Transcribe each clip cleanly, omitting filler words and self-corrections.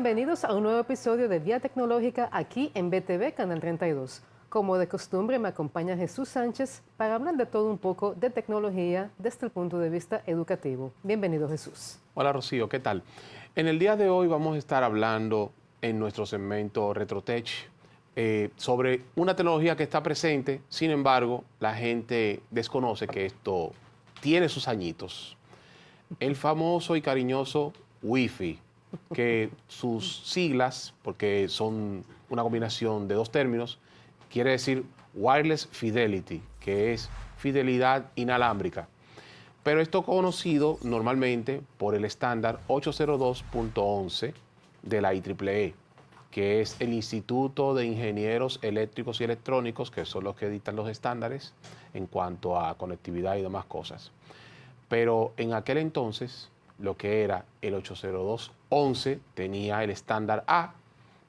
Bienvenidos a un nuevo episodio de Vía Tecnológica aquí en BTV Canal 32. Como de costumbre me acompaña Jesús Sánchez para hablar de todo un poco de tecnología desde el punto de vista educativo. Bienvenido, Jesús. Hola Rocío, ¿qué tal? En el día de hoy vamos a estar hablando en nuestro segmento RetroTech sobre una tecnología que está presente, sin embargo, la gente desconoce que esto tiene sus añitos. El famoso y cariñoso Wi-Fi, que sus siglas, porque son una combinación de dos términos, quiere decir Wireless Fidelity, que es fidelidad inalámbrica. Pero esto conocido normalmente por el estándar 802.11 de la IEEE, que es el Instituto de Ingenieros Eléctricos y Electrónicos, que son los que dictan los estándares en cuanto a conectividad y demás cosas. Pero en aquel entonces, lo que era el 802.11 tenía el estándar A,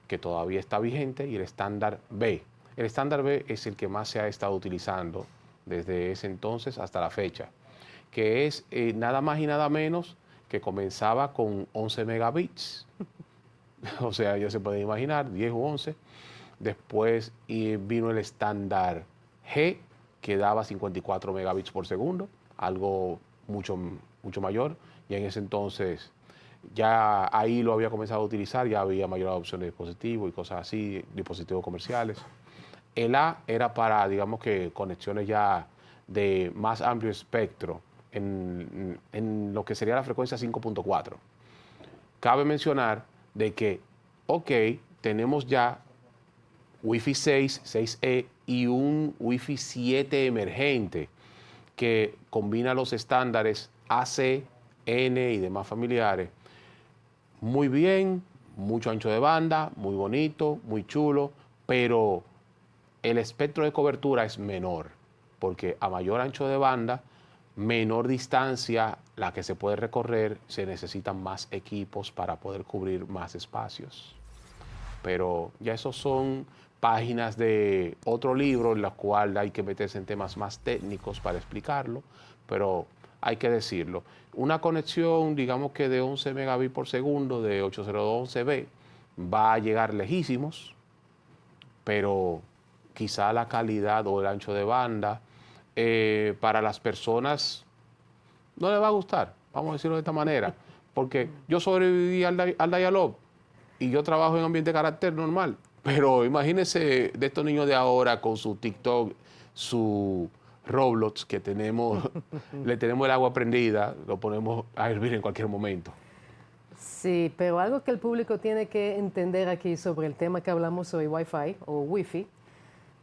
que todavía está vigente, y el estándar B. El estándar B es el que más se ha estado utilizando desde ese entonces hasta la fecha, que es nada más y nada menos que comenzaba con 11 megabits. O sea, ya se pueden imaginar, 10 u 11. Después vino el estándar G, que daba 54 megabits por segundo, algo mucho mayor. Y en ese entonces ya ahí lo había comenzado a utilizar, ya había mayor adopción de dispositivos y cosas así, dispositivos comerciales. El A era para, digamos que, conexiones ya de más amplio espectro, en lo que sería la frecuencia 5.4. Cabe mencionar de que, ok, tenemos ya Wi-Fi 6, 6E y un Wi-Fi 7 emergente que combina los estándares AC, N y demás familiares. Muy bien, mucho ancho de banda, muy bonito, muy chulo, pero el espectro de cobertura es menor, porque a mayor ancho de banda, menor distancia la que se puede recorrer, se necesitan más equipos para poder cubrir más espacios. Pero ya esos son páginas de otro libro en la cual hay que meterse en temas más técnicos para explicarlo, pero hay que decirlo. Una conexión, digamos que de 11 megabits por segundo, de 802.11b, va a llegar lejísimos, pero quizá la calidad o el ancho de banda para las personas no les va a gustar, vamos a decirlo de esta manera, porque yo sobreviví al dial-up y yo trabajo en ambiente de carácter normal, pero imagínense de estos niños de ahora con su TikTok, su Roblox, que tenemos, le tenemos el agua prendida, lo ponemos a hervir en cualquier momento. Sí, pero algo que el público tiene que entender aquí sobre el tema que hablamos hoy, Wi-Fi o Wi-Fi,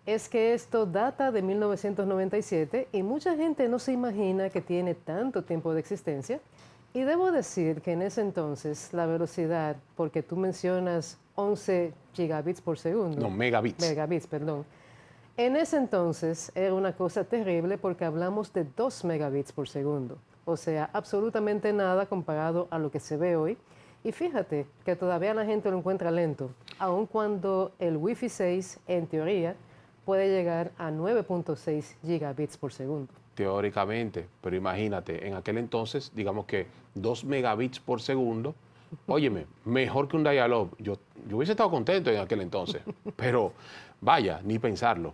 es que esto data de 1997 y mucha gente no se imagina que tiene tanto tiempo de existencia. Y debo decir que en ese entonces la velocidad, porque tú mencionas 11 gigabits por segundo. No, megabits. Megabits, perdón. En ese entonces era una cosa terrible porque hablamos de 2 megabits por segundo. O sea, absolutamente nada comparado a lo que se ve hoy. Y fíjate que todavía la gente lo encuentra lento, aun cuando el Wi-Fi 6, en teoría, puede llegar a 9.6 gigabits por segundo. Teóricamente, pero imagínate, en aquel entonces, digamos que 2 megabits por segundo, óyeme, mejor que un dial-up. Yo hubiese estado contento en aquel entonces, pero vaya, ni pensarlo.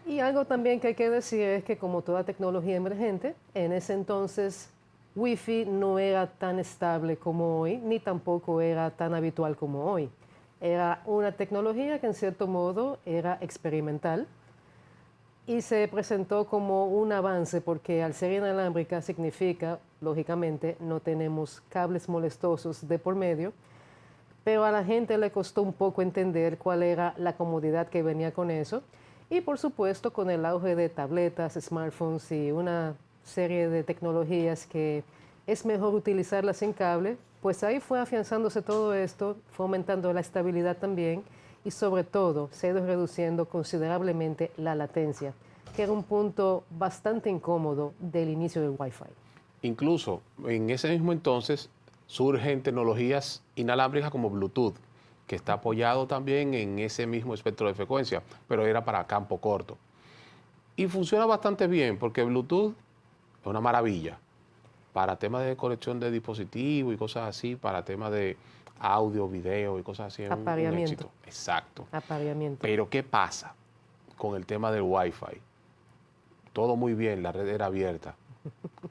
Y algo también que hay que decir es que como toda tecnología emergente, en ese entonces Wi-Fi no era tan estable como hoy, ni tampoco era tan habitual como hoy. Era una tecnología que en cierto modo era experimental y se presentó como un avance porque al ser inalámbrica significa, lógicamente, no tenemos cables molestosos de por medio, pero a la gente le costó un poco entender cuál era la comodidad que venía con eso. Y por supuesto con el auge de tabletas, smartphones y una serie de tecnologías que es mejor utilizarlas sin cable, pues ahí fue afianzándose todo esto, fue aumentando la estabilidad también y sobre todo se ha ido reduciendo considerablemente la latencia, que era un punto bastante incómodo del inicio del Wi-Fi. Incluso en ese mismo entonces surgen tecnologías inalámbricas como Bluetooth, que está apoyado también en ese mismo espectro de frecuencia, pero era para campo corto. Y funciona bastante bien porque Bluetooth es una maravilla para temas de conexión de dispositivos y cosas así, para temas de audio, video y cosas así, es un Apareamiento. éxito. Exacto. Apareamiento. Pero ¿qué pasa con el tema del Wi-Fi? Todo muy bien, la red era abierta.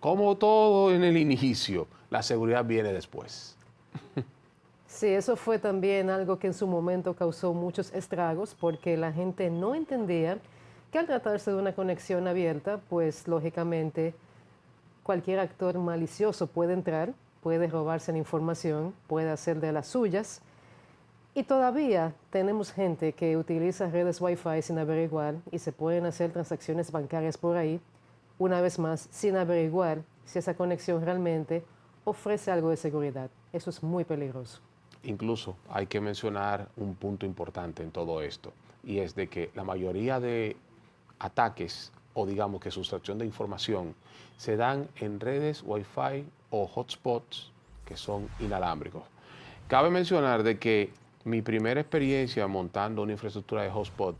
Como todo en el inicio, la seguridad viene después. Sí, eso fue también algo que en su momento causó muchos estragos porque la gente no entendía que al tratarse de una conexión abierta, pues lógicamente cualquier actor malicioso puede entrar, puede robarse la información, puede hacer de las suyas. Y todavía tenemos gente que utiliza redes Wi-Fi sin averiguar y se pueden hacer transacciones bancarias por ahí, una vez más, sin averiguar si esa conexión realmente ofrece algo de seguridad. Eso es muy peligroso. Incluso hay que mencionar un punto importante en todo esto, y es de que la mayoría de ataques o digamos que sustracción de información se dan en redes Wi-Fi o hotspots que son inalámbricos. Cabe mencionar de que mi primera experiencia montando una infraestructura de hotspot,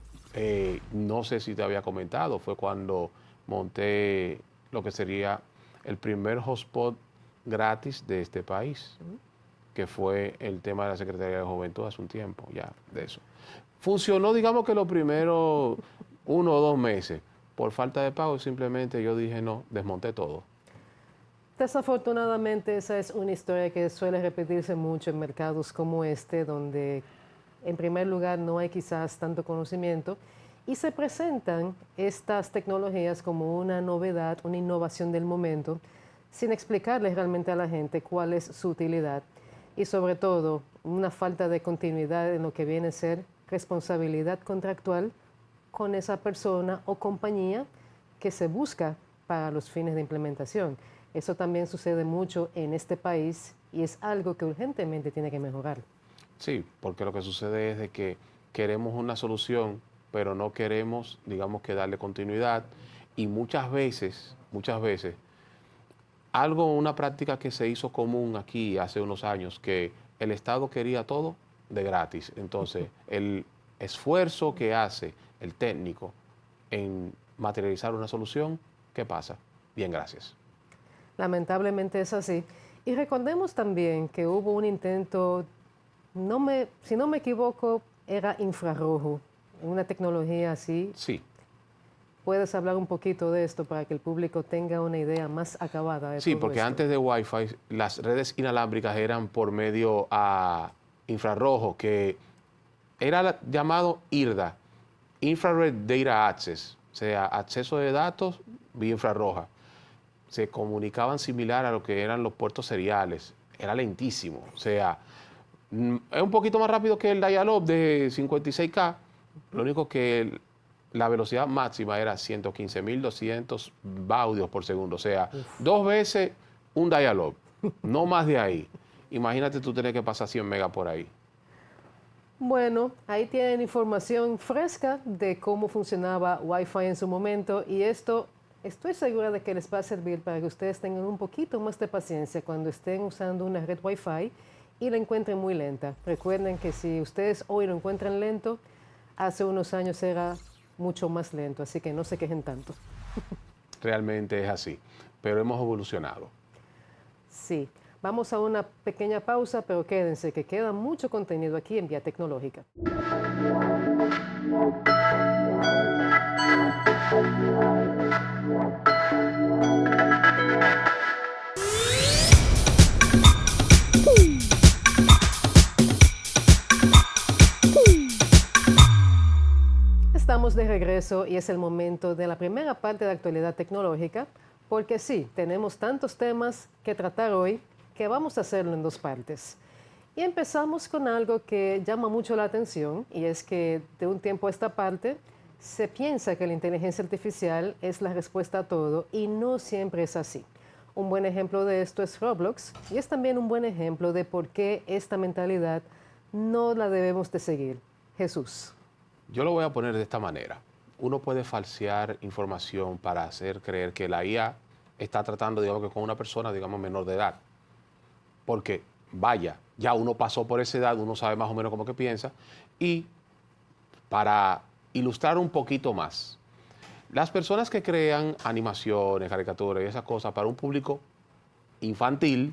no sé si te había comentado, fue cuando monté lo que sería el primer hotspot gratis de este país, que fue el tema de la Secretaría de Juventud hace un tiempo ya de eso. Funcionó, digamos que los primeros 1 o 2 meses. Por falta de pago, simplemente yo dije no, desmonté todo. Desafortunadamente, esa es una historia que suele repetirse mucho en mercados como este, donde en primer lugar no hay quizás tanto conocimiento y se presentan estas tecnologías como una novedad, una innovación del momento, sin explicarles realmente a la gente cuál es su utilidad y sobre todo una falta de continuidad en lo que viene a ser responsabilidad contractual con esa persona o compañía que se busca para los fines de implementación. Eso también sucede mucho en este país y es algo que urgentemente tiene que mejorar. Sí, porque lo que sucede es de que queremos una solución, pero no queremos, digamos que darle continuidad y muchas veces, una práctica que se hizo común aquí hace unos años, que el Estado quería todo de gratis. Entonces, el esfuerzo que hace el técnico en materializar una solución, ¿qué pasa? Bien, gracias. Lamentablemente es así. Y recordemos también que hubo un intento, si no me equivoco, era infrarrojo, una tecnología así. Sí. ¿Puedes hablar un poquito de esto para que el público tenga una idea más acabada de Sí, todo porque esto? antes de Wi-Fi, las redes inalámbricas eran por medio a infrarrojo, que era llamado IRDA, Infrared Data Access, o sea, acceso de datos vía infrarroja. Se comunicaban similar a lo que eran los puertos seriales. Era lentísimo, o sea, es un poquito más rápido que el dial-up de 56K, lo único que la velocidad máxima era 115.200 baudios por segundo, o sea, 2 veces un dial-up, no más de ahí. Imagínate tú tener que pasar 100 megas por ahí. Bueno, ahí tienen información fresca de cómo funcionaba Wi-Fi en su momento y esto estoy segura de que les va a servir para que ustedes tengan un poquito más de paciencia cuando estén usando una red Wi-Fi y la encuentren muy lenta. Recuerden que si ustedes hoy lo encuentran lento, hace unos años era mucho más lento, así que no se quejen tanto. Realmente es así, pero hemos evolucionado. Sí, vamos a una pequeña pausa, pero quédense que queda mucho contenido aquí en Vía Tecnológica. Estamos de regreso y es el momento de la primera parte de actualidad tecnológica, porque sí, tenemos tantos temas que tratar hoy que vamos a hacerlo en 2 partes. Y empezamos con algo que llama mucho la atención y es que de un tiempo a esta parte se piensa que la inteligencia artificial es la respuesta a todo y no siempre es así. Un buen ejemplo de esto es Roblox y es también un buen ejemplo de por qué esta mentalidad no la debemos de seguir. Jesús. Yo lo voy a poner de esta manera. Uno puede falsear información para hacer creer que la IA está tratando, digamos, que con una persona, digamos, menor de edad. Porque, vaya, ya uno pasó por esa edad, uno sabe más o menos cómo que piensa. Y para ilustrar un poquito más, las personas que crean animaciones, caricaturas y esas cosas para un público infantil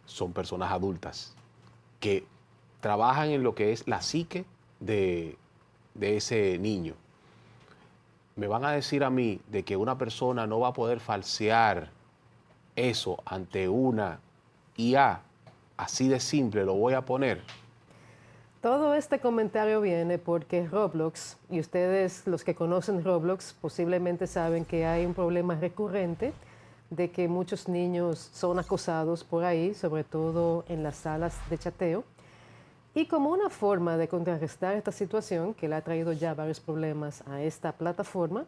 son personas adultas. que trabajan en lo que es la psique de ese niño. Me van a decir a mí de que una persona no va a poder falsear eso ante una IA, así de simple lo voy a poner. Todo este comentario viene porque Roblox, y ustedes los que conocen Roblox posiblemente saben que hay un problema recurrente de que muchos niños son acosados por ahí, sobre todo en las salas de chateo. Y como una forma de contrarrestar esta situación, que le ha traído ya varios problemas a esta plataforma,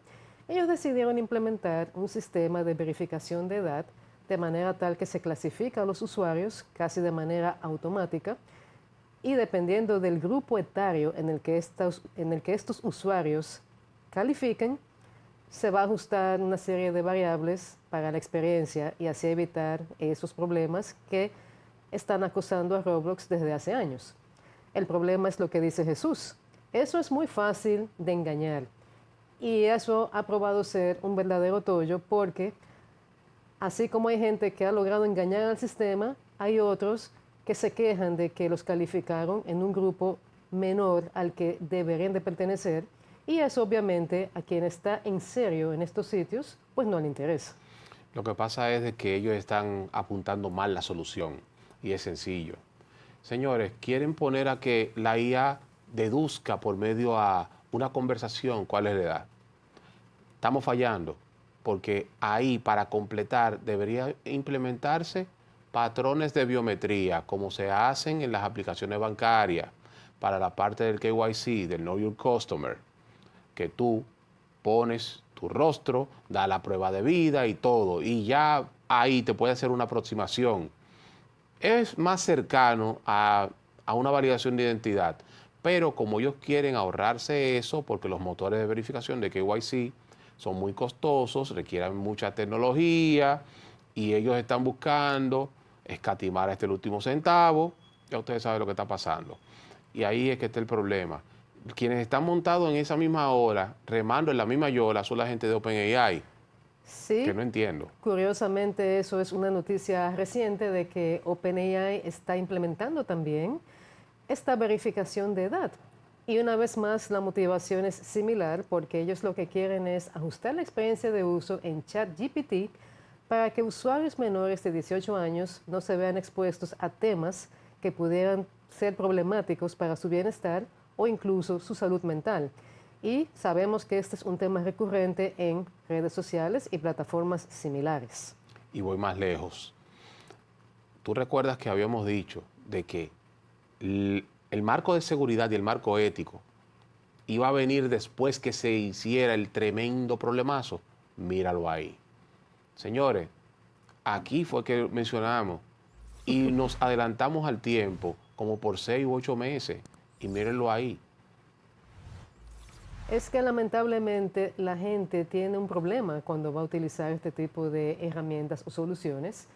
ellos decidieron implementar un sistema de verificación de edad de manera tal que se clasifica a los usuarios casi de manera automática y dependiendo del grupo etario en el que estos usuarios califiquen, se va a ajustar una serie de variables para la experiencia y así evitar esos problemas que están acosando a Roblox desde hace años. El problema es lo que dice Jesús. Eso es muy fácil de engañar. Y eso ha probado ser un verdadero tollo porque así como hay gente que ha logrado engañar al sistema, hay otros que se quejan de que los calificaron en un grupo menor al que deberían de pertenecer y eso obviamente a quien está en serio en estos sitios, pues no le interesa. Lo que pasa es de que ellos están apuntando mal la solución y es sencillo. Señores, quieren poner a que la IA deduzca por medio a una conversación cuál es la edad. Estamos fallando porque ahí para completar debería implementarse patrones de biometría como se hacen en las aplicaciones bancarias para la parte del KYC, del Know Your Customer, que tú pones tu rostro, da la prueba de vida y todo, y ya ahí te puede hacer una aproximación. Es más cercano a una validación de identidad, pero como ellos quieren ahorrarse eso, porque los motores de verificación de KYC son muy costosos, requieren mucha tecnología y ellos están buscando escatimar hasta el último centavo, ya ustedes saben lo que está pasando. Y ahí es que está el problema. Quienes están montados en esa misma ola, remando en la misma yola, son la gente de OpenAI, Sí, que no entiendo. curiosamente eso es una noticia reciente de que OpenAI está implementando también esta verificación de edad. Y una vez más la motivación es similar porque ellos lo que quieren es ajustar la experiencia de uso en ChatGPT para que usuarios menores de 18 años no se vean expuestos a temas que pudieran ser problemáticos para su bienestar o incluso su salud mental. Y sabemos que este es un tema recurrente en redes sociales y plataformas similares. Y voy más lejos. Tú recuerdas que habíamos dicho de que el marco de seguridad y el marco ético iba a venir después que se hiciera el tremendo problemazo. Míralo ahí. Señores, aquí fue que mencionamos y nos adelantamos al tiempo como por 6 u 8 meses. Y mírenlo ahí. Es que lamentablemente la gente tiene un problema cuando va a utilizar este tipo de herramientas o soluciones.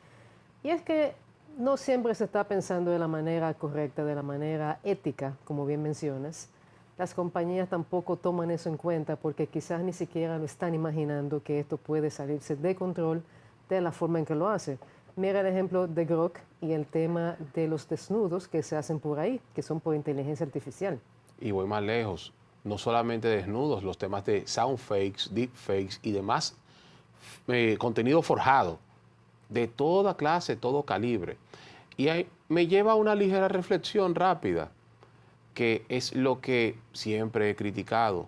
Y es que no siempre se está pensando de la manera correcta, de la manera ética, como bien mencionas. Las compañías tampoco toman eso en cuenta porque quizás ni siquiera lo están imaginando que esto puede salirse de control de la forma en que lo hace. Mira el ejemplo de Grok y el tema de los desnudos que se hacen por ahí, que son por inteligencia artificial. Y voy más lejos. No solamente desnudos, los temas de soundfakes, deepfakes y demás contenido forjado de toda clase, todo calibre. Y ahí me lleva a una ligera reflexión rápida, que es lo que siempre he criticado.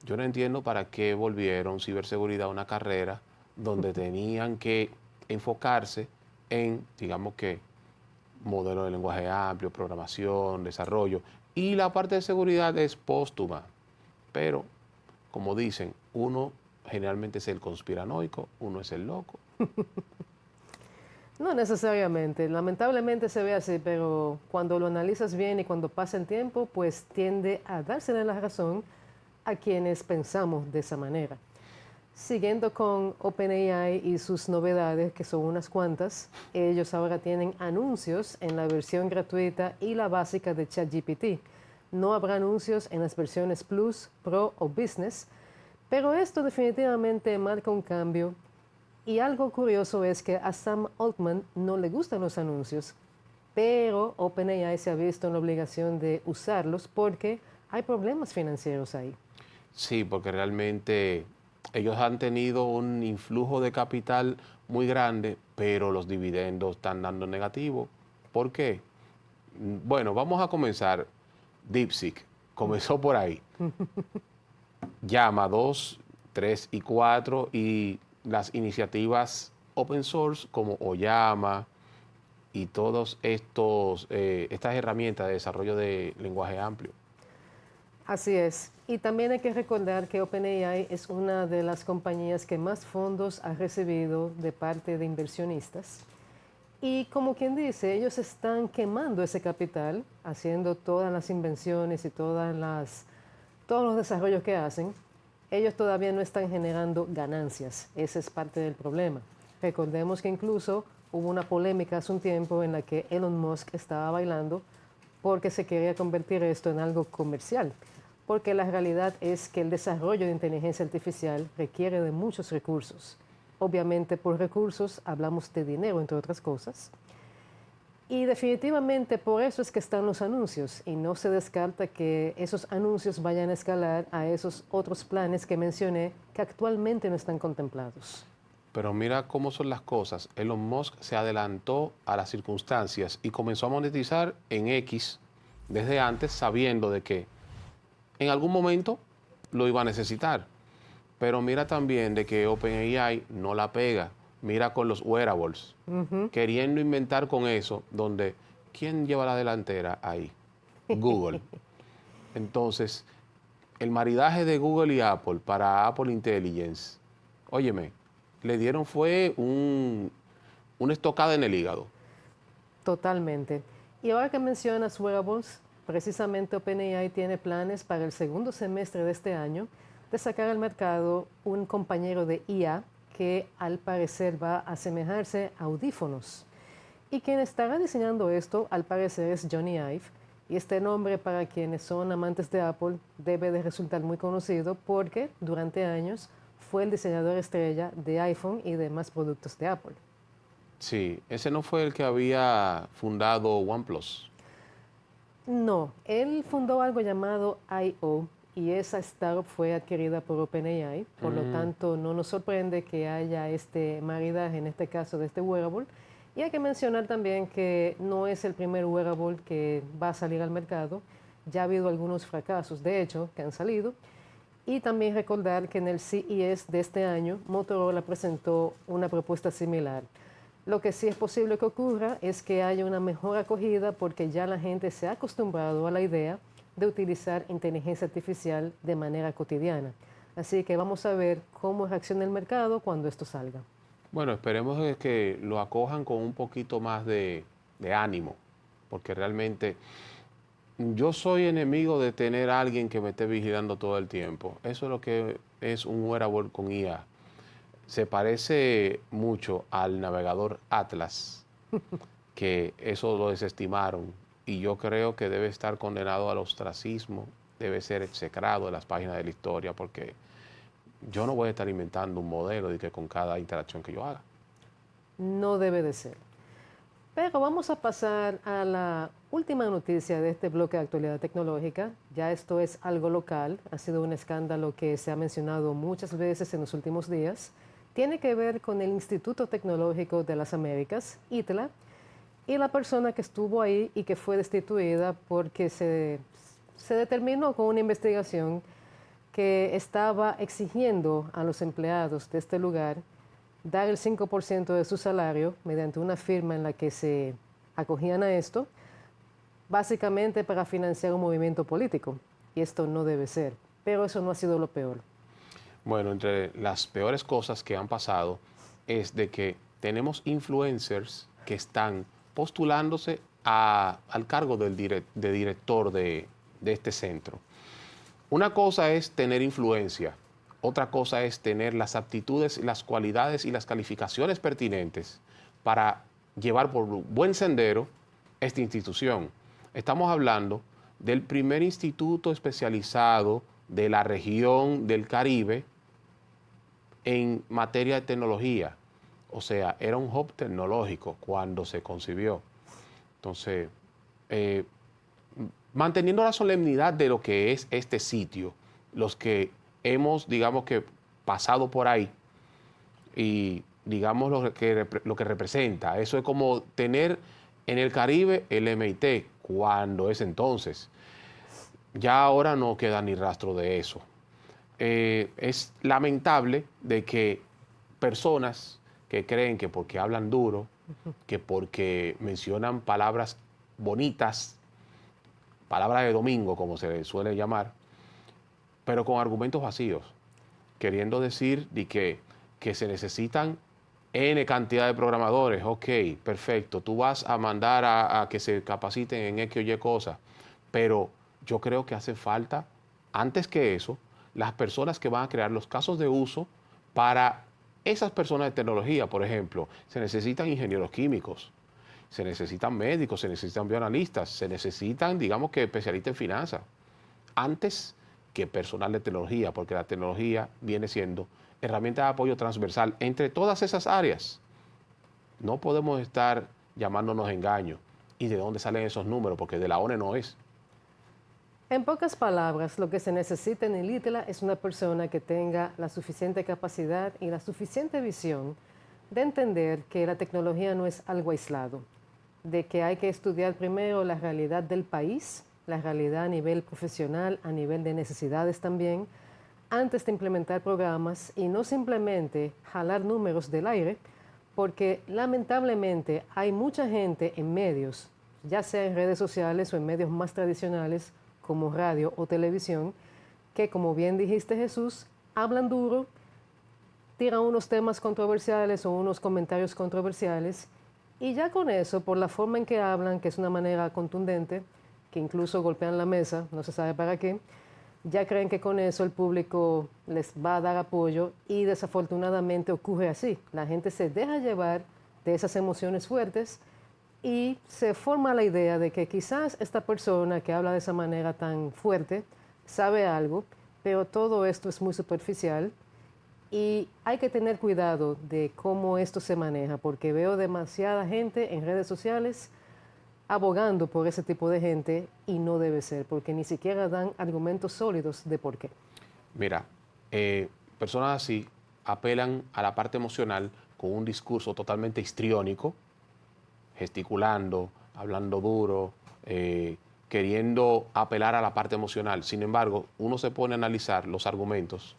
Yo no entiendo para qué volvieron ciberseguridad a una carrera donde tenían que enfocarse en, digamos que, modelo de lenguaje amplio, programación, desarrollo, y la parte de seguridad es póstuma. Pero, como dicen, uno generalmente es el conspiranoico, uno es el loco. No necesariamente, lamentablemente se ve así, pero cuando lo analizas bien y cuando pasa el tiempo, pues tiende a dársele la razón a quienes pensamos de esa manera. Siguiendo con OpenAI y sus novedades, que son unas cuantas, ellos ahora tienen anuncios en la versión gratuita y la básica de ChatGPT. No habrá anuncios en las versiones Plus, Pro o Business, pero esto definitivamente marca un cambio. Y algo curioso es que a Sam Altman no le gustan los anuncios. pero OpenAI se ha visto en la obligación de usarlos porque hay problemas financieros ahí. Sí, porque realmente ellos han tenido un influjo de capital muy grande, pero los dividendos están dando negativo. ¿Por qué? Bueno, vamos a comenzar. DeepSeek comenzó por ahí. Llama 2, 3 y 4 y las iniciativas open source como Oyama y todos estas herramientas de desarrollo de lenguaje amplio. Así es. Y también hay que recordar que OpenAI es una de las compañías que más fondos ha recibido de parte de inversionistas. Y como quien dice, ellos están quemando ese capital, haciendo todas las invenciones y todos los desarrollos que hacen. Ellos todavía no están generando ganancias. Ese es parte del problema. Recordemos que incluso hubo una polémica hace un tiempo en la que Elon Musk estaba bailando porque se quería convertir esto en algo comercial. Porque la realidad es que el desarrollo de inteligencia artificial requiere de muchos recursos. Obviamente por recursos hablamos de dinero, entre otras cosas. Y definitivamente por eso es que están los anuncios y no se descarta que esos anuncios vayan a escalar a esos otros planes que mencioné que actualmente no están contemplados. Pero mira cómo son las cosas. Elon Musk se adelantó a las circunstancias y comenzó a monetizar en X desde antes, sabiendo de que en algún momento lo iba a necesitar. Pero mira también de que OpenAI no la pega. Mira con los wearables, queriendo inventar con eso, donde ¿quién lleva la delantera ahí? Google. Entonces, el maridaje de Google y Apple para Apple Intelligence, óyeme, le dieron fue una estocada en el hígado. Totalmente. Y ahora que mencionas wearables, precisamente OpenAI tiene planes para el segundo semestre de este año de sacar al mercado un compañero de IA que al parecer va a asemejarse a audífonos. Y quien estará diseñando esto, al parecer, es Johnny Ive. Y este nombre, para quienes son amantes de Apple, debe de resultar muy conocido porque durante años fue el diseñador estrella de iPhone y demás productos de Apple. Sí, ese no fue el que había fundado OnePlus. No, él fundó algo llamado I.O. y esa startup fue adquirida por OpenAI, por lo tanto no nos sorprende que haya este maridaje, en este caso de este wearable. Y hay que mencionar también que no es el primer wearable que va a salir al mercado, ya ha habido algunos fracasos, de hecho, que han salido. Y también recordar que en el CES de este año, Motorola presentó una propuesta similar. Lo que sí es posible que ocurra es que haya una mejor acogida porque ya la gente se ha acostumbrado a la idea de utilizar inteligencia artificial de manera cotidiana. Así que vamos a ver cómo reacciona el mercado cuando esto salga. Bueno, esperemos de que lo acojan con un poquito más de ánimo, porque realmente yo soy enemigo de tener a alguien que me esté vigilando todo el tiempo. Eso es lo que es un wearable con IA. Se parece mucho al navegador Atlas, que eso lo desestimaron y yo creo que debe estar condenado al ostracismo, debe ser execrado en las páginas de la historia porque yo no voy a estar inventando un modelo de que con cada interacción que yo haga. No debe de ser. Pero vamos a pasar a la última noticia de este bloque de actualidad tecnológica. Ya esto es algo local, ha sido un escándalo que se ha mencionado muchas veces en los últimos días. Tiene que ver con el Instituto Tecnológico de las Américas, ITLA, y la persona que estuvo ahí y que fue destituida porque se determinó con una investigación que estaba exigiendo a los empleados de este lugar dar el 5% de su salario mediante una firma en la que se acogían a esto, básicamente para financiar un movimiento político. Y esto no debe ser. Pero eso no ha sido lo peor. Bueno, entre las peores cosas que han pasado es de que tenemos influencers que están postulándose al cargo de director de este centro. Una cosa es tener influencia, otra cosa es tener las aptitudes, las cualidades y las calificaciones pertinentes para llevar por buen sendero esta institución. Estamos hablando del primer instituto especializado de la región del Caribe en materia de tecnología. O sea, era un hub tecnológico cuando se concibió. Entonces, manteniendo la solemnidad de lo que es este sitio, los que hemos, digamos que, pasado por ahí y digamos lo que representa. Eso es como tener en el Caribe el MIT, cuando es entonces. Ya ahora no queda ni rastro de eso. Es lamentable de que personas que creen que porque hablan duro, que porque mencionan palabras bonitas, palabras de domingo, como se suele llamar, pero con argumentos vacíos, queriendo decir de que se necesitan N cantidad de programadores. Ok, perfecto, tú vas a mandar a que se capaciten en X o Y cosas, pero yo creo que hace falta, antes que eso, las personas que van a crear los casos de uso para esas personas de tecnología. Por ejemplo, se necesitan ingenieros químicos, se necesitan médicos, se necesitan bioanalistas, se necesitan, digamos que especialistas en finanzas, antes que personal de tecnología, porque la tecnología viene siendo herramienta de apoyo transversal entre todas esas áreas. No podemos estar llamándonos engaño. ¿Y de dónde salen esos números? Porque de la ONE no es. En pocas palabras, lo que se necesita en el ITLA es una persona que tenga la suficiente capacidad y la suficiente visión de entender que la tecnología no es algo aislado, de que hay que estudiar primero la realidad del país, la realidad a nivel profesional, a nivel de necesidades también, antes de implementar programas y no simplemente jalar números del aire, porque lamentablemente hay mucha gente en medios, ya sea en redes sociales o en medios más tradicionales, como radio o televisión, que como bien dijiste Jesús, hablan duro, tiran unos temas controversiales o unos comentarios controversiales y ya con eso, por la forma en que hablan, que es una manera contundente, que incluso golpean la mesa, no se sabe para qué, ya creen que con eso el público les va a dar apoyo y desafortunadamente ocurre así. La gente se deja llevar de esas emociones fuertes y se forma la idea de que quizás esta persona que habla de esa manera tan fuerte sabe algo, pero todo esto es muy superficial y hay que tener cuidado de cómo esto se maneja, porque veo demasiada gente en redes sociales abogando por ese tipo de gente y no debe ser, porque ni siquiera dan argumentos sólidos de por qué. Mira, personas así apelan a la parte emocional con un discurso totalmente histriónico, gesticulando, hablando duro, queriendo apelar a la parte emocional. Sin embargo, uno se pone a analizar los argumentos.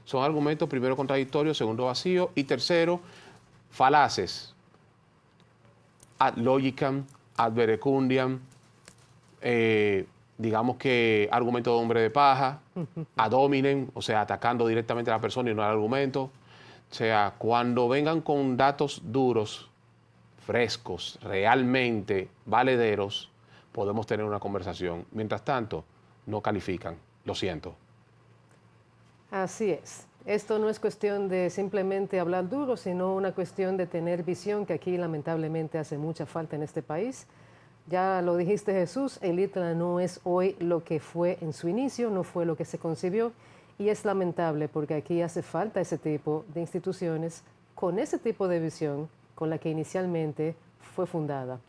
Son argumentos, primero, contradictorios, segundo, vacíos, y tercero, falaces. Ad logicam, ad verecundiam, digamos que argumento de hombre de paja, ad hominem, o sea, atacando directamente a la persona y no al argumento. O sea, cuando vengan con datos duros, frescos, realmente valederos, podemos tener una conversación. Mientras tanto, no califican. Lo siento. Así es. Esto no es cuestión de simplemente hablar duro, sino una cuestión de tener visión, que aquí lamentablemente hace mucha falta en este país. Ya lo dijiste Jesús, el ITLA no es hoy lo que fue en su inicio, no fue lo que se concibió, y es lamentable porque aquí hace falta ese tipo de instituciones con ese tipo de visión con la que inicialmente fue fundada.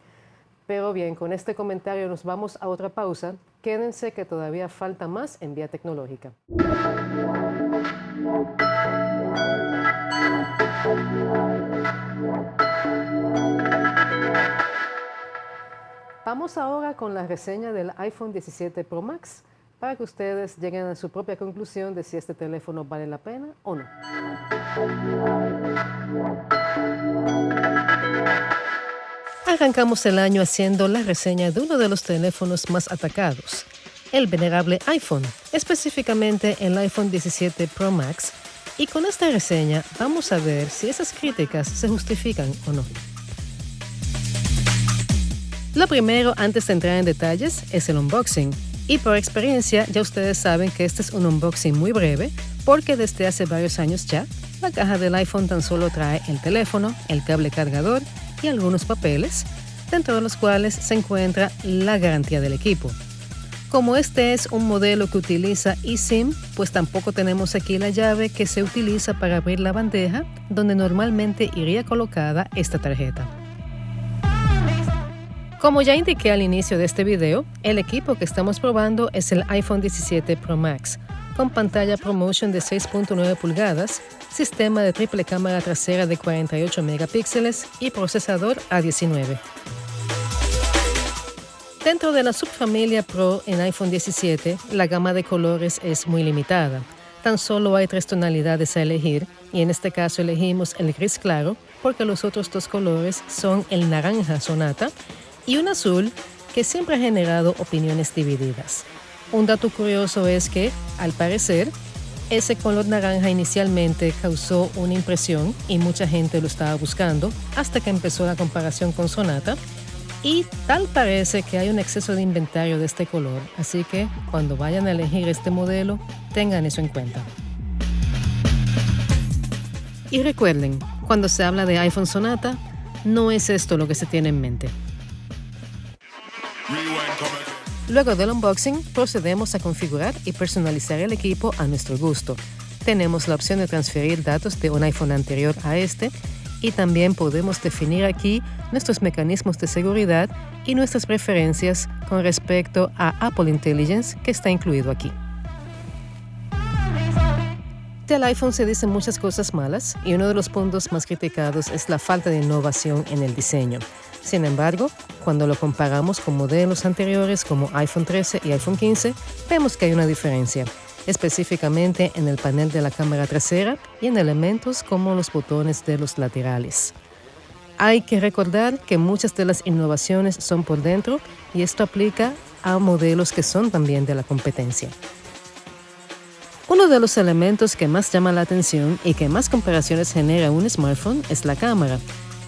Pero bien, con este comentario nos vamos a otra pausa. Quédense que todavía falta más en Vía Tecnológica. Vamos ahora con la reseña del iPhone 17 Pro Max para que ustedes lleguen a su propia conclusión de si este teléfono vale la pena o no. Arrancamos el año haciendo la reseña de uno de los teléfonos más atacados, el venerable iPhone, específicamente el iPhone 17 Pro Max, y con esta reseña vamos a ver si esas críticas se justifican o no. Lo primero, antes de entrar en detalles, es el unboxing. Y por experiencia, ya ustedes saben que este es un unboxing muy breve, porque desde hace varios años ya, la caja del iPhone tan solo trae el teléfono, el cable cargador y algunos papeles, dentro de los cuales se encuentra la garantía del equipo. Como este es un modelo que utiliza eSIM, pues tampoco tenemos aquí la llave que se utiliza para abrir la bandeja, donde normalmente iría colocada esta tarjeta. Como ya indiqué al inicio de este video, el equipo que estamos probando es el iPhone 17 Pro Max, con pantalla ProMotion de 6.9 pulgadas, sistema de triple cámara trasera de 48 megapíxeles y procesador A19. Dentro de la subfamilia Pro en iPhone 17, la gama de colores es muy limitada. Tan solo hay 3 tonalidades a elegir, y en este caso elegimos el gris claro, porque los otros 2 colores son el naranja sonata y un azul que siempre ha generado opiniones divididas. Un dato curioso es que, al parecer, ese color naranja inicialmente causó una impresión y mucha gente lo estaba buscando hasta que empezó la comparación con sonata, y tal parece que hay un exceso de inventario de este color, así que cuando vayan a elegir este modelo, tengan eso en cuenta. Y recuerden, cuando se habla de iPhone Sonata, no es esto lo que se tiene en mente. Luego del unboxing, procedemos a configurar y personalizar el equipo a nuestro gusto. Tenemos la opción de transferir datos de un iPhone anterior a este, y también podemos definir aquí nuestros mecanismos de seguridad y nuestras preferencias con respecto a Apple Intelligence, que está incluido aquí. Del iPhone se dicen muchas cosas malas, y uno de los puntos más criticados es la falta de innovación en el diseño. Sin embargo, cuando lo comparamos con modelos anteriores como iPhone 13 y iPhone 15, vemos que hay una diferencia, específicamente en el panel de la cámara trasera y en elementos como los botones de los laterales. Hay que recordar que muchas de las innovaciones son por dentro, y esto aplica a modelos que son también de la competencia. Uno de los elementos que más llama la atención y que más comparaciones genera un smartphone es la cámara.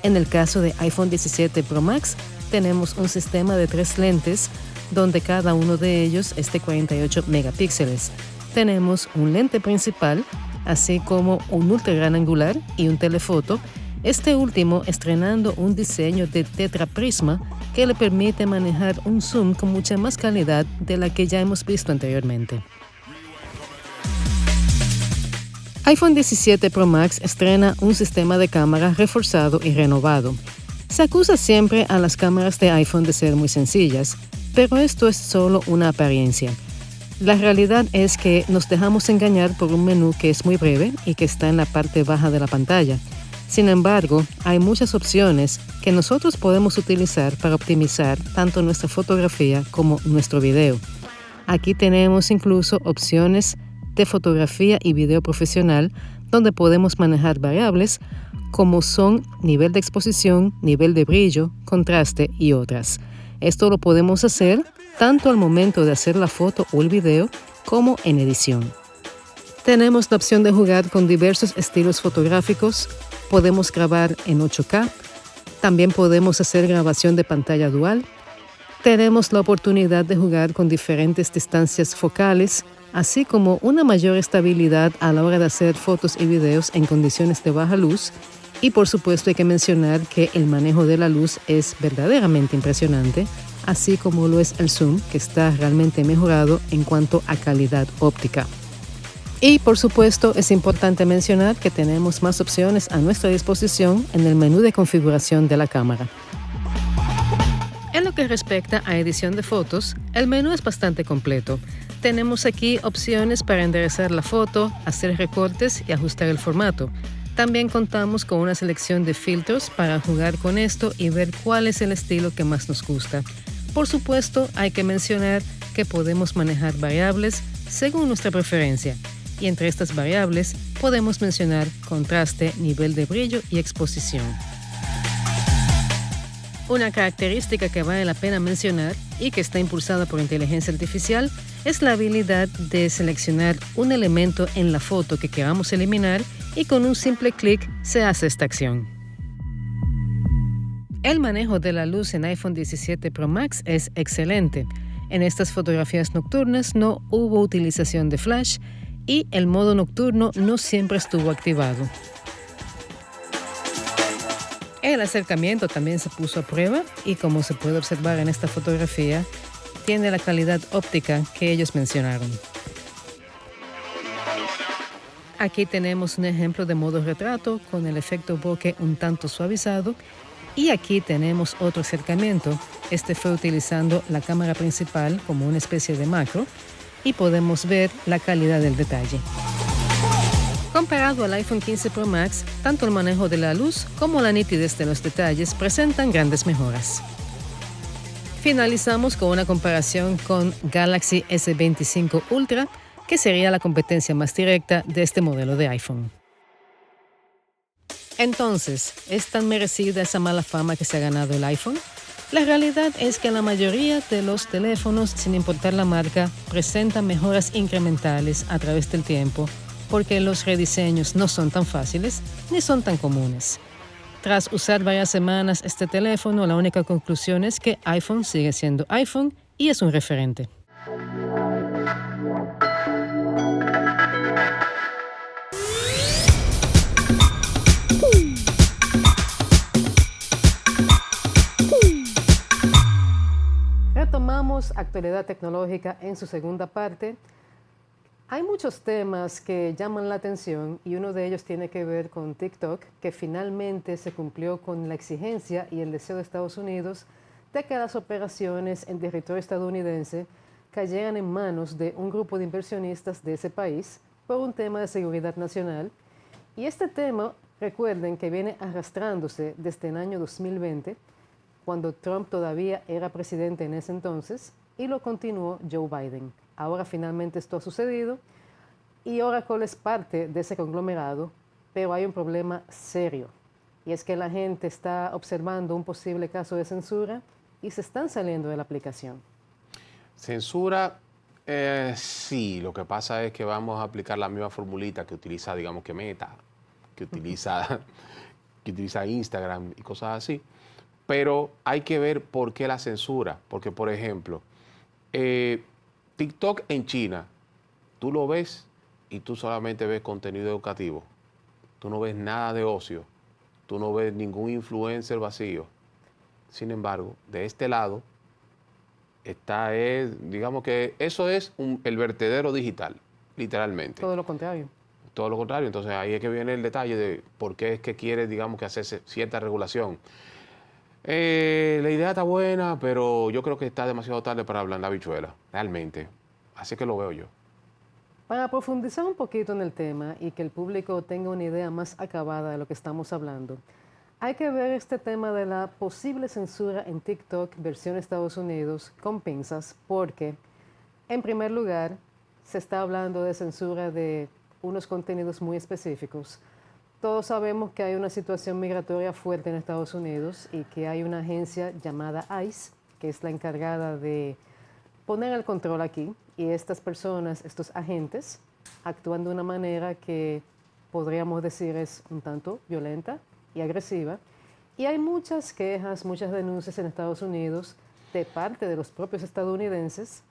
En el caso de iPhone 17 Pro Max, tenemos un sistema de 3 lentes, donde cada uno de ellos es de 48 megapíxeles. Tenemos un lente principal, así como un ultra gran angular y un telefoto, este último estrenando un diseño de tetraprisma que le permite manejar un zoom con mucha más calidad de la que ya hemos visto anteriormente. iPhone 17 Pro Max estrena un sistema de cámara reforzado y renovado. Se acusa siempre a las cámaras de iPhone de ser muy sencillas, pero esto es solo una apariencia. La realidad es que nos dejamos engañar por un menú que es muy breve y que está en la parte baja de la pantalla. Sin embargo, hay muchas opciones que nosotros podemos utilizar para optimizar tanto nuestra fotografía como nuestro video. Aquí tenemos incluso opciones de fotografía y video profesional, donde podemos manejar variables como son nivel de exposición, nivel de brillo, contraste y otras. Esto lo podemos hacer tanto al momento de hacer la foto o el video como en edición. Tenemos la opción de jugar con diversos estilos fotográficos, podemos grabar en 8K, también podemos hacer grabación de pantalla dual, tenemos la oportunidad de jugar con diferentes distancias focales, así como una mayor estabilidad a la hora de hacer fotos y videos en condiciones de baja luz, y por supuesto hay que mencionar que el manejo de la luz es verdaderamente impresionante, así como lo es el zoom, que está realmente mejorado en cuanto a calidad óptica. Y por supuesto es importante mencionar que tenemos más opciones a nuestra disposición en el menú de configuración de la cámara. En lo que respecta a edición de fotos, el menú es bastante completo. Tenemos aquí opciones para enderezar la foto, hacer recortes y ajustar el formato. También contamos con una selección de filtros para jugar con esto y ver cuál es el estilo que más nos gusta. Por supuesto, hay que mencionar que podemos manejar variables según nuestra preferencia. Y entre estas variables podemos mencionar contraste, nivel de brillo y exposición. Una característica que vale la pena mencionar y que está impulsada por inteligencia artificial es la habilidad de seleccionar un elemento en la foto que queramos eliminar, y con un simple clic se hace esta acción. El manejo de la luz en iPhone 17 Pro Max es excelente. En estas fotografías nocturnas no hubo utilización de flash y el modo nocturno no siempre estuvo activado. El acercamiento también se puso a prueba y, como se puede observar en esta fotografía, tiene la calidad óptica que ellos mencionaron. Aquí tenemos un ejemplo de modo retrato con el efecto bokeh un tanto suavizado, Y aquí tenemos otro acercamiento. Este fue utilizando la cámara principal como una especie de macro y podemos ver la calidad del detalle. Comparado al iPhone 15 Pro Max, tanto el manejo de la luz como la nitidez de los detalles presentan grandes mejoras. Finalizamos con una comparación con Galaxy S25 Ultra, que sería la competencia más directa de este modelo de iPhone. Entonces, ¿es tan merecida esa mala fama que se ha ganado el iPhone? La realidad es que la mayoría de los teléfonos, sin importar la marca, presentan mejoras incrementales a través del tiempo, porque los rediseños no son tan fáciles ni son tan comunes. Tras usar varias semanas este teléfono, la única conclusión es que iPhone sigue siendo iPhone y es un referente. Retomamos actualidad tecnológica en su segunda parte. Hay muchos temas que llaman la atención y uno de ellos tiene que ver con TikTok, que finalmente se cumplió con la exigencia y el deseo de Estados Unidos de que las operaciones en territorio estadounidense cayeran en manos de un grupo de inversionistas de ese país por un tema de seguridad nacional. Y este tema, recuerden que viene arrastrándose desde el año 2020, cuando Trump todavía era presidente en ese entonces, y lo continuó Joe Biden. Ahora finalmente esto ha sucedido y Oracle es parte de ese conglomerado, pero hay un problema serio, y es que la gente está observando un posible caso de censura y se están saliendo de la aplicación. Censura, sí, lo que pasa es que vamos a aplicar la misma formulita que utiliza, digamos que Meta, que utiliza Instagram y cosas así. Pero hay que ver por qué la censura. Porque, por ejemplo, TikTok en China, tú lo ves y tú solamente ves contenido educativo. Tú no ves nada de ocio. Tú no ves ningún influencer vacío. Sin embargo, de este lado, digamos que eso es el vertedero digital, literalmente. Todo lo contrario. Todo lo contrario. Entonces ahí es que viene el detalle de por qué es que quiere, digamos, que hacerse cierta regulación. La idea está buena, pero yo creo que está demasiado tarde para ablandar habichuela, realmente. Así que lo veo yo. Para profundizar un poquito en el tema y que el público tenga una idea más acabada de lo que estamos hablando, hay que ver este tema de la posible censura en TikTok versión Estados Unidos con pinzas, porque, en primer lugar, se está hablando de censura de unos contenidos muy específicos. Todos sabemos que hay una situación migratoria fuerte en Estados Unidos y que hay una agencia llamada ICE, que es la encargada de poner el control aquí. Y estas personas, estos agentes, actúan de una manera que podríamos decir es un tanto violenta y agresiva. Y hay muchas quejas, muchas denuncias en Estados Unidos de parte de los propios estadounidenses.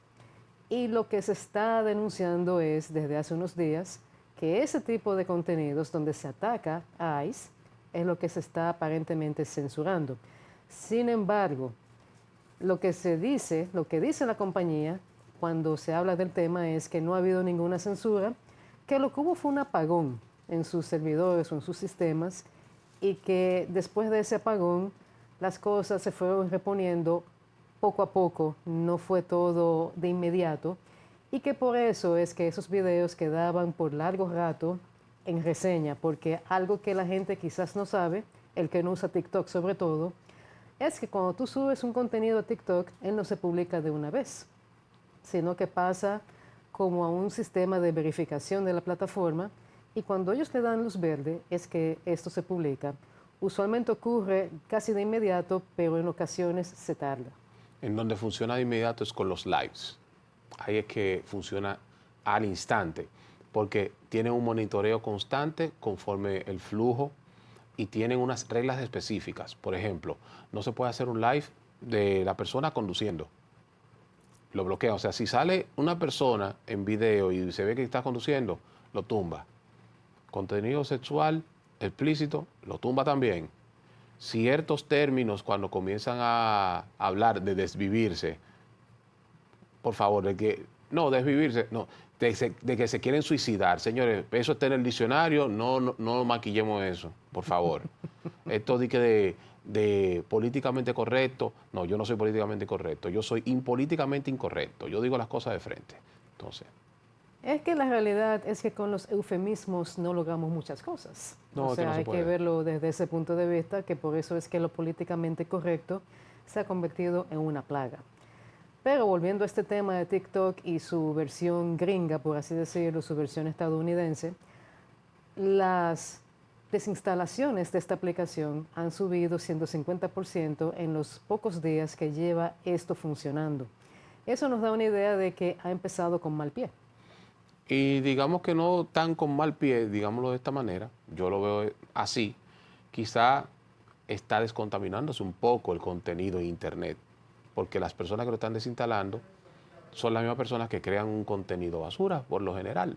Y lo que se está denunciando es, desde hace unos días, que ese tipo de contenidos donde se ataca a ICE es lo que se está aparentemente censurando. Sin embargo, lo que dice la compañía cuando se habla del tema es que no ha habido ninguna censura, que lo que hubo fue un apagón en sus servidores o en sus sistemas y que después de ese apagón las cosas se fueron reponiendo poco a poco, no fue todo de inmediato. Y que por eso es que esos videos quedaban por largo rato en reseña, porque algo que la gente quizás no sabe, el que no usa TikTok sobre todo, es que cuando tú subes un contenido a TikTok, él no se publica de una vez, sino que pasa como a un sistema de verificación de la plataforma y cuando ellos le dan luz verde es que esto se publica. Usualmente ocurre casi de inmediato, pero en ocasiones se tarda. En donde funciona de inmediato es con los lives. Ahí es que funciona al instante, porque tienen un monitoreo constante conforme el flujo y tienen unas reglas específicas. Por ejemplo, no se puede hacer un live de la persona conduciendo. Lo bloquea. O sea, si sale una persona en video y se ve que está conduciendo, lo tumba. Contenido sexual explícito, lo tumba también. Ciertos términos cuando comienzan a hablar de desvivirse, por favor, desvivirse, no, de que se quieren suicidar. Señores, eso está en el diccionario, no maquillemos eso, por favor. Esto de políticamente correcto, no, yo no soy políticamente correcto, yo soy impolíticamente incorrecto, yo digo las cosas de frente. Entonces, Es que la realidad es que con los eufemismos no logramos muchas cosas. no, O es que no sea, se hay que puede. verlo desde ese punto de vista, que por eso es que lo políticamente correcto se ha convertido en una plaga. Pero volviendo a este tema de TikTok y su versión gringa, por así decirlo, su versión estadounidense, las desinstalaciones de esta aplicación han subido 150% en los pocos días que lleva esto funcionando. Eso nos da una idea de que ha empezado con mal pie. Y digamos que no tan con mal pie, digámoslo de esta manera, yo lo veo así, quizá está descontaminándose un poco el contenido en Internet, porque las personas que lo están desinstalando son las mismas personas que crean un contenido basura, por lo general.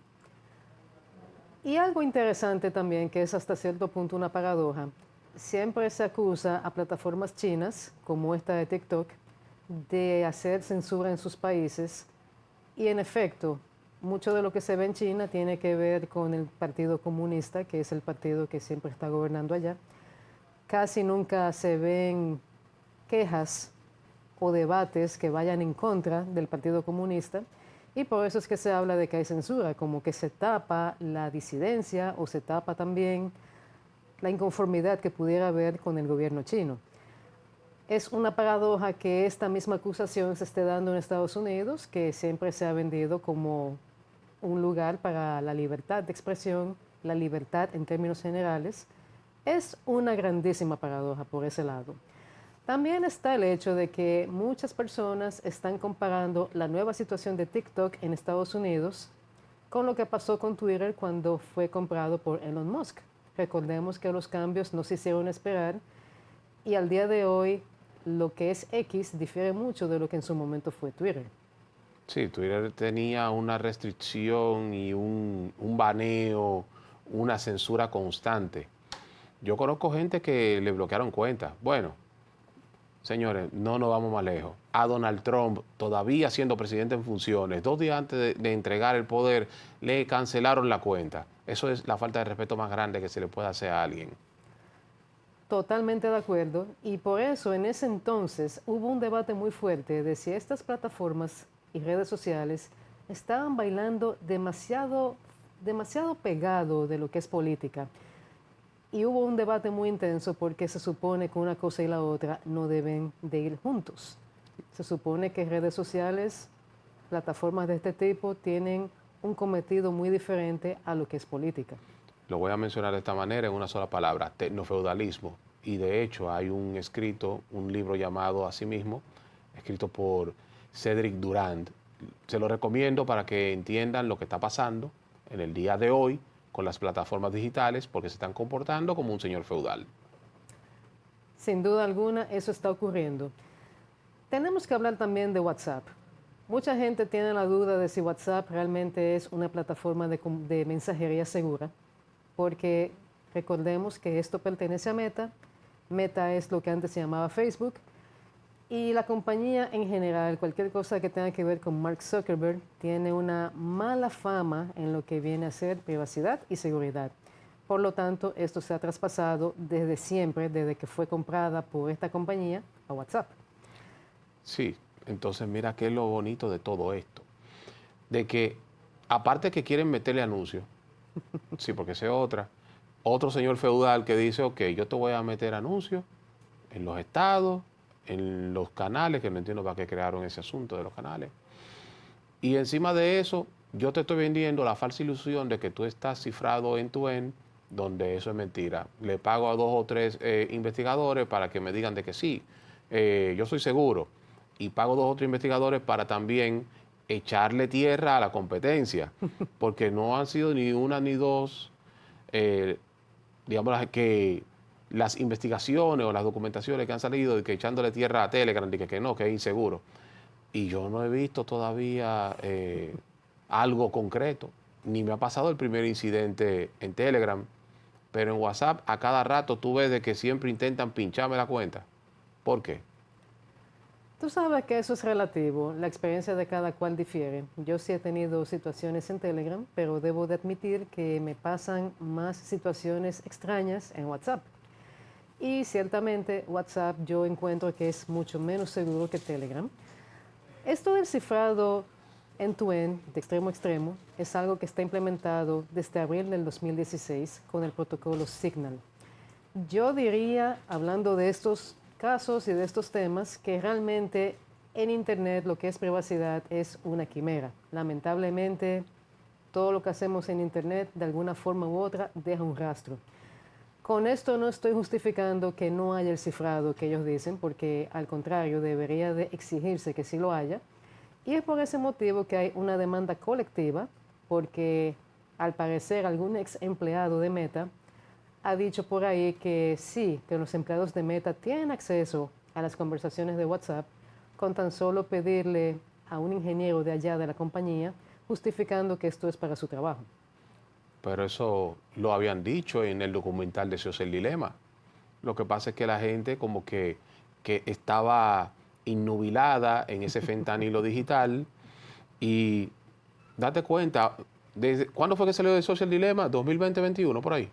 Y algo interesante también, que es hasta cierto punto una paradoja, siempre se acusa a plataformas chinas, como esta de TikTok, de hacer censura en sus países. Y en efecto, mucho de lo que se ve en China tiene que ver con el Partido Comunista, que es el partido que siempre está gobernando allá. Casi nunca se ven quejas o debates que vayan en contra del Partido Comunista, y por eso es que se habla de que hay censura, como que se tapa la disidencia o se tapa también la inconformidad que pudiera haber con el gobierno chino. Es una paradoja que esta misma acusación se esté dando en Estados Unidos, que siempre se ha vendido como un lugar para la libertad de expresión, la libertad en términos generales. Es una grandísima paradoja por ese lado. También está el hecho de que muchas personas están comparando la nueva situación de TikTok en Estados Unidos con lo que pasó con Twitter cuando fue comprado por Elon Musk. Recordemos que los cambios no se hicieron esperar y al día de hoy lo que es X difiere mucho de lo que en su momento fue Twitter. Sí, Twitter tenía una restricción y un baneo, una censura constante. Yo conozco gente que le bloquearon cuentas. Bueno, señores, no nos vamos más lejos. A Donald Trump, todavía siendo presidente en funciones, 2 días antes de entregar el poder, le cancelaron la cuenta. Eso es la falta de respeto más grande que se le puede hacer a alguien. Totalmente de acuerdo, y por eso en ese entonces hubo un debate muy fuerte de si estas plataformas y redes sociales estaban bailando demasiado pegado de lo que es política. Y hubo un debate muy intenso porque se supone que una cosa y la otra no deben de ir juntos. Se supone que redes sociales, plataformas de este tipo, tienen un cometido muy diferente a lo que es política. Lo voy a mencionar de esta manera en una sola palabra, tecnofeudalismo. Y de hecho hay un escrito, un libro llamado Asimismo, escrito por Cedric Durand. Se lo recomiendo para que entiendan lo que está pasando en el día de hoy con las plataformas digitales, porque se están comportando como un señor feudal. Sin duda alguna, eso está ocurriendo. Tenemos que hablar también de WhatsApp. Mucha gente tiene la duda de si WhatsApp realmente es una plataforma de mensajería segura, porque recordemos que esto pertenece a Meta. Meta es lo que antes se llamaba Facebook. Y la compañía en general, cualquier cosa que tenga que ver con Mark Zuckerberg, tiene una mala fama en lo que viene a ser privacidad y seguridad. Por lo tanto, esto se ha traspasado desde siempre, desde que fue comprada por esta compañía, a WhatsApp. Sí, entonces mira qué es lo bonito de todo esto. De que, aparte que quieren meterle anuncios, sí, porque esa es otra, otro señor feudal que dice, ok, yo te voy a meter anuncios en los estados, en los canales, que no entiendo para qué crearon ese asunto de los canales. Y encima de eso, yo te estoy vendiendo la falsa ilusión de que tú estás cifrado en tu end, donde eso es mentira. Le pago a 2 o 3 investigadores para que me digan de que sí, yo soy seguro. Y pago 2 o 3 investigadores para también echarle tierra a la competencia, porque no han sido ni una ni dos, digamos, que las investigaciones o las documentaciones que han salido de que echándole tierra a Telegram, de que no, que es inseguro. Y yo no he visto todavía algo concreto, ni me ha pasado el primer incidente en Telegram, pero en WhatsApp a cada rato tú ves de que siempre intentan pincharme la cuenta. ¿Por qué? Tú sabes que eso es relativo, la experiencia de cada cual difiere. Yo sí he tenido situaciones en Telegram, pero debo de admitir que me pasan más situaciones extrañas en WhatsApp. Y ciertamente WhatsApp yo encuentro que es mucho menos seguro que Telegram. Esto del cifrado end-to-end, de extremo a extremo, es algo que está implementado desde abril del 2016 con el protocolo Signal. Yo diría, hablando de estos casos y de estos temas, que realmente en Internet lo que es privacidad es una quimera. Lamentablemente, todo lo que hacemos en Internet, de alguna forma u otra, deja un rastro. Con esto no estoy justificando que no haya el cifrado que ellos dicen, porque al contrario, debería de exigirse que sí lo haya. Y es por ese motivo que hay una demanda colectiva, porque al parecer algún ex empleado de Meta ha dicho por ahí que sí, que los empleados de Meta tienen acceso a las conversaciones de WhatsApp con tan solo pedirle a un ingeniero de allá de la compañía, justificando que esto es para su trabajo. Pero eso lo habían dicho en el documental de Social Dilema. Lo que pasa es que la gente como que estaba innubilada en ese fentanilo digital y date cuenta, ¿cuándo fue que salió de Social Dilema? 2020-21, por ahí.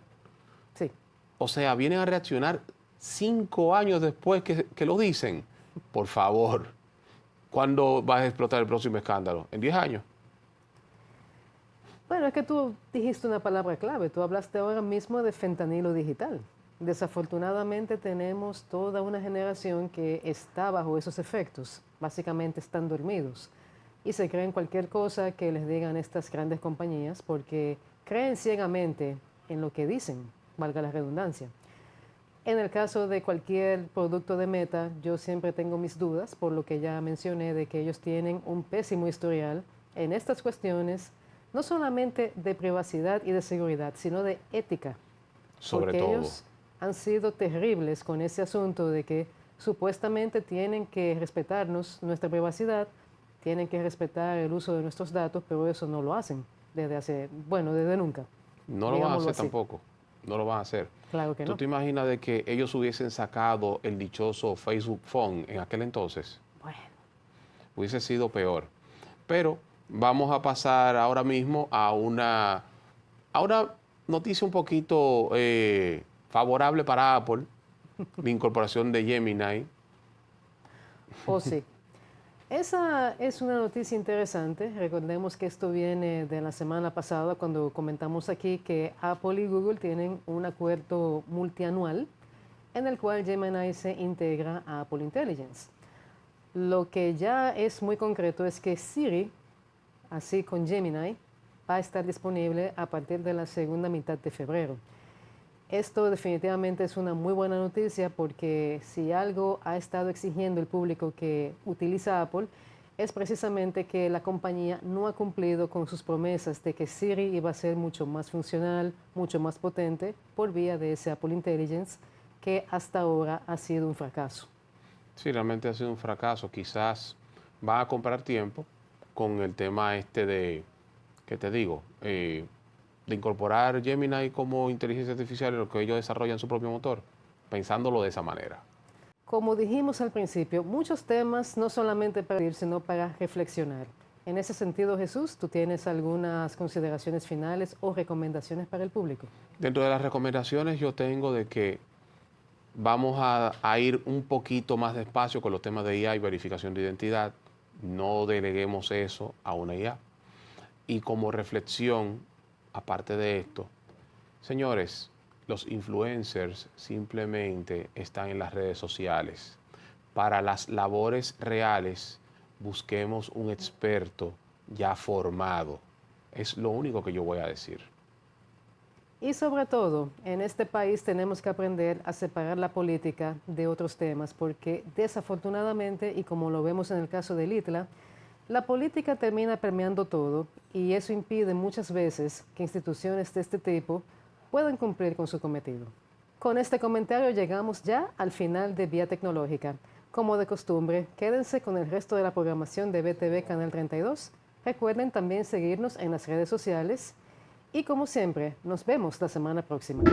Sí. O sea, vienen a reaccionar 5 años después que lo dicen. Por favor, ¿cuándo va a explotar el próximo escándalo? ¿En 10 años? Bueno, es que tú dijiste una palabra clave. Tú hablaste ahora mismo de fentanilo digital. Desafortunadamente tenemos toda una generación que está bajo esos efectos. Básicamente están dormidos y se creen cualquier cosa que les digan estas grandes compañías porque creen ciegamente en lo que dicen, valga la redundancia. En el caso de cualquier producto de Meta, yo siempre tengo mis dudas, por lo que ya mencioné de que ellos tienen un pésimo historial en estas cuestiones, no solamente de privacidad y de seguridad, sino de ética. Sobre Porque todo. ellos han sido terribles con ese asunto de que supuestamente tienen que respetarnos nuestra privacidad, tienen que respetar el uso de nuestros datos, pero eso no lo hacen desde nunca. No lo van a hacer tampoco. No lo van a hacer. Claro que ¿Tú no. te imaginas de que ellos hubiesen sacado el dichoso Facebook Phone en aquel entonces? Bueno, Hubiese sido peor. Pero vamos a pasar ahora mismo a una noticia un poquito favorable para Apple, la incorporación de Gemini. o sí. Esa es una noticia interesante. Recordemos que esto viene de la semana pasada cuando comentamos aquí que Apple y Google tienen un acuerdo multianual en el cual Gemini se integra a Apple Intelligence. Lo que ya es muy concreto es que Siri, así con Gemini, va a estar disponible a partir de la segunda mitad de febrero. Esto definitivamente es una muy buena noticia porque si algo ha estado exigiendo el público que utiliza Apple es precisamente que la compañía no ha cumplido con sus promesas de que Siri iba a ser mucho más funcional, mucho más potente por vía de ese Apple Intelligence que hasta ahora ha sido un fracaso. Sí, realmente ha sido un fracaso. Quizás va a comprar tiempo con el tema este de, ¿qué te digo? De incorporar Gemini como inteligencia artificial en lo que ellos desarrollan su propio motor, pensándolo de esa manera. Como dijimos al principio, muchos temas no solamente para ir, sino para reflexionar. En ese sentido, Jesús, ¿tú tienes algunas consideraciones finales o recomendaciones para el público? Dentro de las recomendaciones yo tengo de que vamos a ir un poquito más despacio con los temas de IA y verificación de identidad. No deleguemos eso a una IA. Y como reflexión, aparte de esto, señores, los influencers simplemente están en las redes sociales. Para las labores reales, busquemos un experto ya formado. Es lo único que yo voy a decir. Y sobre todo, en este país tenemos que aprender a separar la política de otros temas, porque desafortunadamente, y como lo vemos en el caso del ITLA, la política termina permeando todo y eso impide muchas veces que instituciones de este tipo puedan cumplir con su cometido. Con este comentario llegamos ya al final de Vía Tecnológica. Como de costumbre, quédense con el resto de la programación de BTV Canal 32. Recuerden también seguirnos en las redes sociales y como siempre, nos vemos la semana próxima.